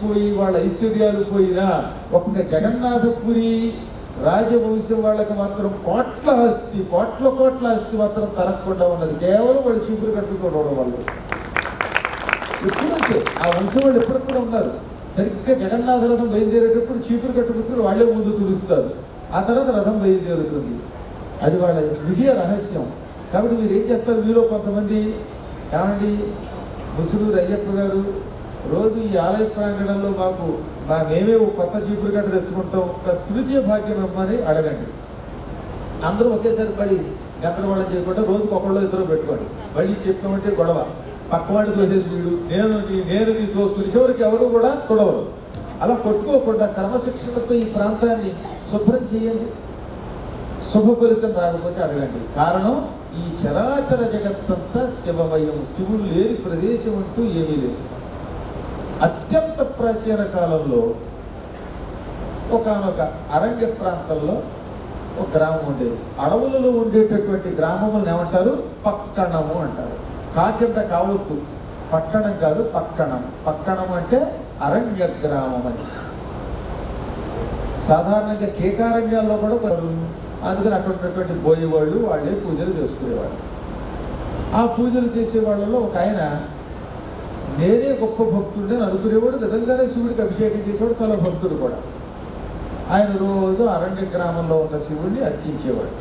పోయి వాళ్ళ ఐశ్వర్యాలు పోయినా ఒక్క జగన్నాథపురి రాజవంశం వాళ్ళకి మాత్రం కోట్ల ఆస్తి మాత్రం తరగకుండా ఉన్నది కేవలం వాళ్ళు చీపురు కట్టుకోవడం వల్ల. ఎప్పుడంటే ఆ వంశం వాళ్ళు ఎప్పటికి కూడా ఉన్నారు. సరిగ్గా జగన్నాథ రథం బయలుదేరేటప్పుడు చీపురు కట్టుకుని వాళ్ళే ముందు తులుస్తారు, ఆ తర్వాత రథం బయలుదేరుతుంది. అది వాళ్ళ విజయ రహస్యం. కాబట్టి మీరు ఏం చేస్తారు, మీలో కొంతమంది ఏమండి ముసులూరు అయ్యప్ప గారు రోజు ఈ ఆలయ ప్రాంగణంలో మేమే కొత్త చీపురు కట్ట తెచ్చుకుంటాం, పిలిచే భాగ్యం ఇవ్వమని అడగండి. అందరూ ఒకేసారి పడి గందరగోళం చేయకుండా రోజుకి ఒకళ్ళు ఇద్దరు పెట్టుకోండి. మళ్ళీ చెప్పామంటే గొడవ, పక్కవాడికి వచ్చేసి వీడు నేను నీ తోసుకుని చివరికి ఎవరు కూడా తొడవరు. అలా కొట్టుకోకుండా క్రమశిక్షణతో ఈ ప్రాంతాన్ని శుభ్రం చేయండి. శుభ ఫలితం రాకపోతే అడగండి. కారణం ఈ చరాచర జగత్తంతా శివమయం, శివుడు లేని ప్రదేశం అంటూ ఏమీ లేదు. అత్యంత ప్రాచీన కాలంలో ఒకానొక అరణ్య ప్రాంతంలో ఒక గ్రామం ఉండేది. అడవులలో ఉండేటటువంటి గ్రామములను ఏమంటారు, పట్టణము అంటారు. కాకింత కావద్దు, పట్టణం కాదు పట్టణం. పట్టణం అంటే అరణ్య గ్రామం అని. సాధారణంగా కేకారణ్యాల్లో కూడా అందుకని అక్కడ ఉన్నటువంటి పోయేవాళ్ళు వాళ్ళే పూజలు చేసుకునేవాళ్ళు. ఆ పూజలు చేసే వాళ్ళలో ఒక ఆయన నేనే గొప్ప భక్తుడిని అనుకునేవాడు. నిజంగానే శివుడికి అభిషేకం చేసేవాడు, చాలా భక్తుడు కూడా. ఆయన రోజు అరణ్య గ్రామంలో ఉన్న శివుడిని అర్చించేవాడు.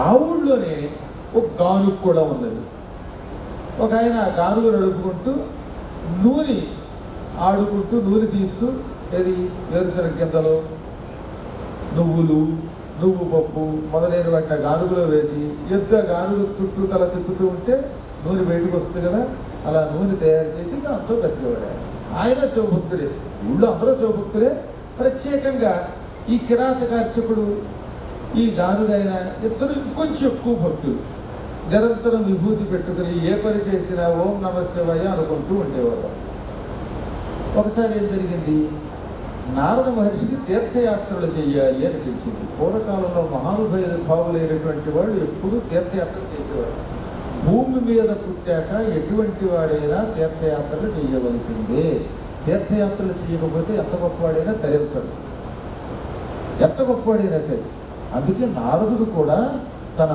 ఆ ఊళ్ళోనే ఒక గానుగు కూడా ఉన్నది. ఒక ఆయన గానుగు నడుపుకుంటూ నూనె ఆడుకుంటూ నూనె తీస్తూ ఏది వేరుశనగ గింజలు, నువ్వులు, నువ్వు పప్పు మొదలైన వాటిని గానుగులో వేసి గానుగు చుట్టూ తల తిప్పుతూ ఉంటే నూనె బయటకు వస్తుంది కదా, అలా నూనె తయారు చేసి దాంతో బతికేవాడు. ఆయన శివభక్తుడే, ఊళ్ళో అందరూ శివభక్తుడే. ప్రత్యేకంగా ఈ కిరాతకార్చకుడు ఈ గానుగైన ఇద్దరు ఇంకొంచెం ఎక్కువ భక్తులు. నిరంతరం విభూతి పెట్టుకుని ఏ పని చేసినా ఓం నమ శివాయ అనుకుంటూ ఉండేవారు. ఒకసారి ఏం జరిగింది, నారద మహర్షికి తీర్థయాత్రలు చేయాలి అనిపించింది. పూర్వకాలంలో మహానుభావులైనటువంటి వాళ్ళు ఎప్పుడూ తీర్థయాత్రలు చేసేవారు. భూమి మీద పుట్టాక ఎటువంటి వాడైనా తీర్థయాత్రలు చేయవలసిందే. తీర్థయాత్రలు చేయకపోతే ఎంత గొప్పవాడైనా తరించడు, ఎంత గొప్పవాడైనా సరే. అందుకే నారదుడు కూడా తన